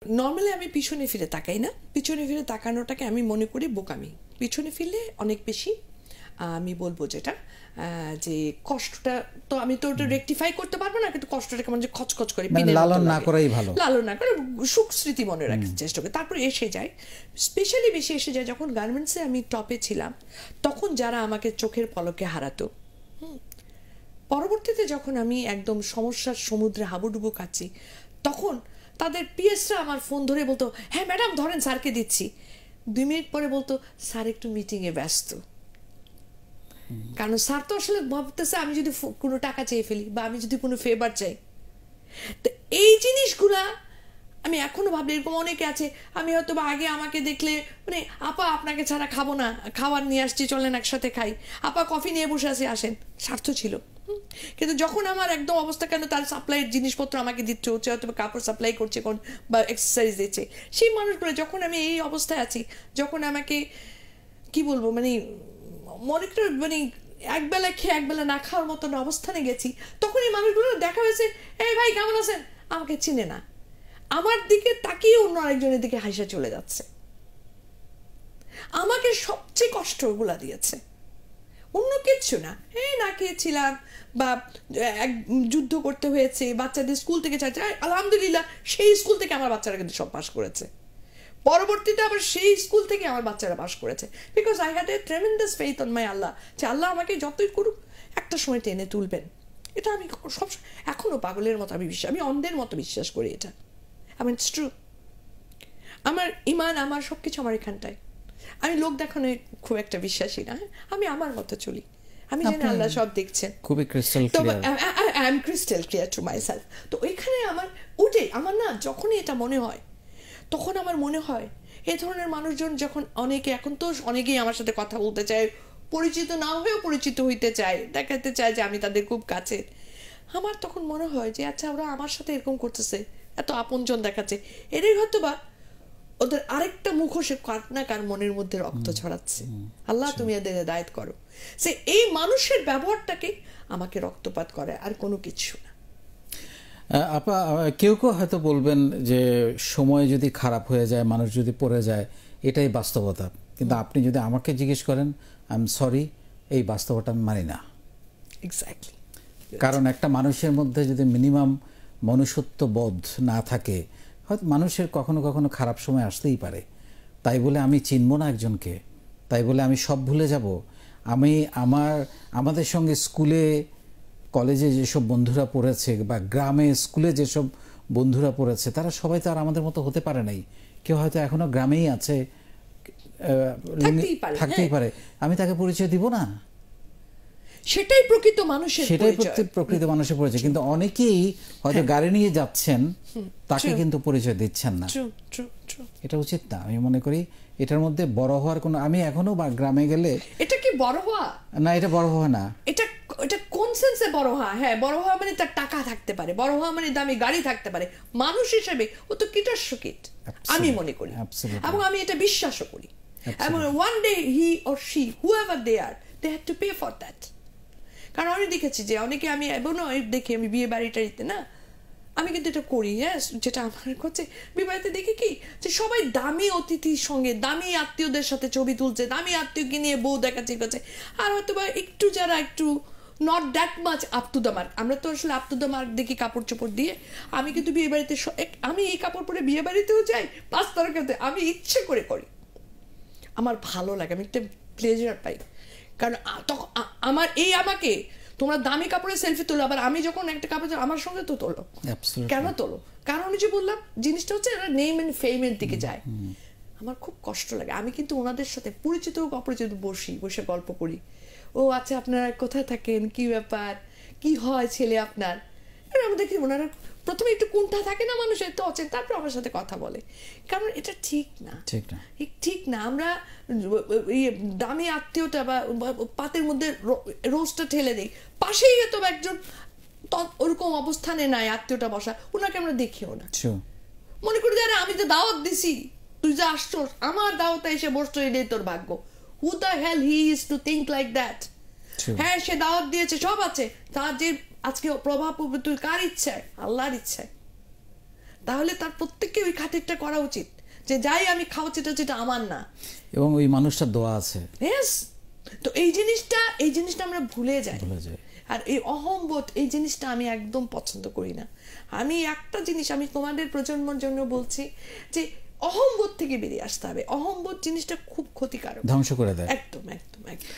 Normally আমি পিছনে ফিরে তাকাই না, পিছনে ফিরে তাকানোটাকে আমি মনে করি বোকামি। পিছনে ফিরলে অনেক বেশি আমি বলবো যেটা যে কষ্টটা তো আমি তো ওটা রেকটিফাই করতে পারবো না, কিন্তু কষ্টটাকে মানে খচখচ করে লালন না করাই ভালো, লালন না করে সুখ স্মৃতি মনে রাখার চেষ্টা করি। তারপর এসে যায়, স্পেশালি বেশি এসে যায় যখন গার্মেন্টসে আমি টপে ছিলাম, তখন যারা আমাকে চোখের পলকে হারাতো, পরবর্তীতে যখন আমি একদম সমস্যার সমুদ্রে হাবুডুবু কাচ্ছি, তখন তাদের পিএসরা আমার ফোন ধরে বলতো, হ্যাঁ ম্যাডাম ধরেন, স্যারকে দিচ্ছি। 2 মিনিট পরে বলতো, স্যার একটু মিটিংয়ে ব্যস্ত। কারণ স্যার তো আসলে ভাবতেছে আমি যদি কোনো টাকা চেয়ে ফেলি বা আমি যদি কোনো ফেভার চাই। তো এই জিনিসগুলা আমি এখনো ভাবলি, এরকম অনেকে আছে, আমি হয়তো বা আগে আমাকে দেখলে মানে আপা আপনাকে ছাড়া খাবো না, খাবার নিয়ে আসছি চলেন একসাথে খাই, আপা কফি নিয়ে বসে আছি আসেন, স্বার্থ ছিল। কিন্তু যখন আমার একদম অবস্থা, কেন তার সাপ্লাইয়ের জিনিসপত্র আমাকে দিচ্ছে, হচ্ছে হয়তো কাপড় সাপ্লাই করছে কোন বা এক্সারসাইজ দিচ্ছে, সেই মানুষগুলো যখন আমি এই অবস্থায় আছি, যখন আমাকে কি বলবো মানে মনে করে মানে একবেলা খেয়ে একবেলা না খাওয়ার মতন অবস্থানে গেছি, তখন এই মানুষগুলো দেখা হয়েছে, এই ভাই কেমন আছেন, আমাকে চিনে না, আমার দিকে তাকিয়ে অন্য আরেকজনের দিকে হাসা চলে যাচ্ছে। আমাকে সবচেয়ে কষ্ট ওগুলা দিয়েছে, অন্য কিচ্ছু না। না খেয়েছিলাম বা যুদ্ধ করতে হয়েছে, বাচ্চাদের স্কুল থেকে চাইছে, আলহামদুলিল্লাহ সেই স্কুল থেকে আমার বাচ্চারা কিন্তু সব পাস করেছে, পরবর্তীতে আবার সেই স্কুল থেকে আমার বাচ্চারা পাস করেছে, because I had a tremendous faith on my Allah, যে আল্লাহ আমাকে যতই করুক একটা সময় টেনে তুলবেন। এটা আমি সব এখনো পাগলের মতো আমি বিশ্বাস, আমি অন্ধের মতো বিশ্বাস করি এটা। আমি ইটস ট্রু, আমার ইমান আমার সবকিছু আমার এখানটায়। আমি লোক দেখানো খুব একটা বিশ্বাসী না, আমি আমার মতো চলি, আমি জানি আল্লাহ সব দেখছেন, খুবই crystal clear, I am crystal clear to my self. তো ওইখানে আমার উঠে আমার না যখনই এটা মনে হয়, তখন আমার মনে হয় এ ধরনের মানুষজন যখন অনেকে, এখন তো অনেকেই আমার সাথে কথা বলতে চায়, পরিচিত না হয়েও পরিচিত হইতে চায়, দেখাতে চায় যে আমি তাদের খুব কাছে, আমার তখন মনে হয় যে আচ্ছা ওরা আমার সাথে এরকম করতেছে, এত আপনজন দেখাচ্ছে, এরই হয়তো বা ওদের আরেকটা মুখোশে কার না কার মনের মধ্যে রক্ত ছড়াচ্ছে। আল্লাহ তুমি এদের হেদায়েত করো। সে এই মানুষের ব্যবহারটাকে আমাকে রক্তপাত করে, আর কোনো কিছু না। আপা কেউ কেউ হয়তো বলবেন যে সময় যদি খারাপ হয়ে যায়, মানুষ যদি পড়ে যায়, এটাই বাস্তবতা, কিন্তু আপনি যদি আমাকে জিজ্ঞেস করেন, আই এম সরি, এই বাস্তবতা আমি মানি না। এক্স্যাক্টলি, কারণ একটা মানুষের মধ্যে যদি মিনিমাম মনুষ্যত্ব বোধ না থাকে, হয়তো মানুষের কখনো কখনো খারাপ সময় আসতেই পারে। তাই বলে আমি চিনব না একজনকে, তাই বলে আমি সব ভুলে যাব। আমি আমাদের সঙ্গে স্কুলে কলেজে যেসব বন্ধুরা পড়েছে বা গ্রামে স্কুলে যেসব বন্ধুরা পড়েছে, তারা সবাই তো আর আমাদের মতো হতে পারে নাই। কেউ হয়তো এখনো গ্রামেই আছে, থাকতেই পারে, আমি তাকে পরিচয় দিব না? সেটাই প্রকৃত মানুষের, সেটাই প্রকৃত মানুষের পরিচয়। কিন্তু অনেকেই হয়তো গাড়ি নিয়ে যাচ্ছেন, তাকে কিন্তু পরিচয় দিচ্ছেন না। এটা উচিত না, আমি মনে করি। এটার মধ্যে বড় হওয়ার কোনো, আমি এখনো গ্রামে গেলে, এটা কি বড় হওয়া? না, এটা বড় হওয়া না। এটা কোন সেন্সে বড় হওয়া? হ্যাঁ, বড় হওয়া মানে তার টাকা থাকতে পারে, বড় হওয়া মানে দামি গাড়ি থাকতে পারে, মানুষ হিসেবে ও তো কীটাস্যকিট আমি মনে করি, এবং আমি এটা বিশ্বাসও করি। এবং one day he or she whoever they are, they have to pay for that. কারণ আমি দেখেছি যে অনেকে, আমি দেখি, আমি বিয়ে বাড়িটারিতে না, আমি কিন্তু এটা করি, হ্যাঁ, যেটা আমার কাছে বিয়ে বাড়িতে দেখি কি, যে সবাই দামি অতিথির সঙ্গে, দামি আত্মীয়দের সাথে ছবি তুলছে, দামি আত্মীয়কে নিয়ে বউ দেখাচ্ছে করছে, আর হয়তো বা একটু যারা একটু not that much up to the mark, আমরা তো আসলে আপ টু দ্য মার্ক দেখি কাপড় চোপড় দিয়ে। আমি কিন্তু বিয়ে বাড়িতে আমি এই কাপড় পরে বিয়ে বাড়িতেও যাই, 5 তারকাতে আমি ইচ্ছে করে করি, আমার ভালো লাগে, আমি একটা প্লেজার পাই। কারণ তখন আমাকে তোমরা দামি কাপড়ে সেলফি তোলো, আবার আমি যখন একটা কাপড় আমার সঙ্গে তো তোলো, কেন তোলো? কারণ যে বললাম জিনিসটা হচ্ছে এরা নেম এন্ড ফেমের দিকে যায়, আমার খুব কষ্ট লাগে। আমি কিন্তু ওনাদের সাথে পরিচিত হোক অপরিচিত বসে গল্প করি, ও আচ্ছা আপনারা কোথায় থাকেন, কি ব্যাপার, কি হয় ছেলে আপনার, আমি দেখি ওনারা প্রথমে একটু কোনটা থাকে না মানুষের, তো অচেন, তারপর আমার সাথে কথা বলে। কারণ এটা ঠিক না, ঠিক না। আমরা দামি আত্মীয়টা বা পাতের মধ্যে রোজটা ঠেলে দিই, পাশেই হয়তো একজন ওরকম অবস্থানে নাই আত্মীয়টা বসা, ওনাকে আমরা দেখিও না, মনে করি যে আমি তো দাওয়াত দিছি, তুই যে আসছো আমার দাওয়াতে এসে বসছো, এটাই তোর ভাগ্য। Who the hell he is to think like that? হ্যাঁ, সে দাওয়াত দিয়েছে, সব আছে, তার যে আজকে প্রভাব পড়বে তুই কার ইচ্ছায়? আল্লাহর ইচ্ছায়। তাহলে তার প্রত্যেককে ওই খাতিরটা করা উচিত যে যাই আমি খাওয়াচ্ছি যেটা আমার না, এবং ওই মানুষটার দোয়া আছে। ইয়েস। তো এই জিনিসটা আমরা ভুলে যাই। আর এই অহংবোধ, এই জিনিসটা আমি একদম পছন্দ করি না। আমি একটা জিনিস আমি তোমাদের প্রজন্মের জন্য বলছি যে অহংবোধ থেকে বেরিয়ে আসতে হবে। অহংবোধ জিনিসটা খুব ক্ষতিকারক, ধ্বংস করে দেয়। একদম একদম একদম।